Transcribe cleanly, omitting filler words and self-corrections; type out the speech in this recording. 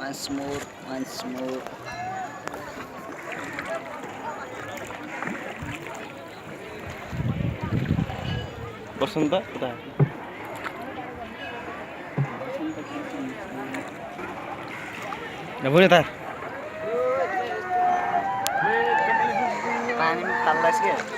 once more, once more. বসন্ত কোথায়? বলে তার पानी में खल्लास के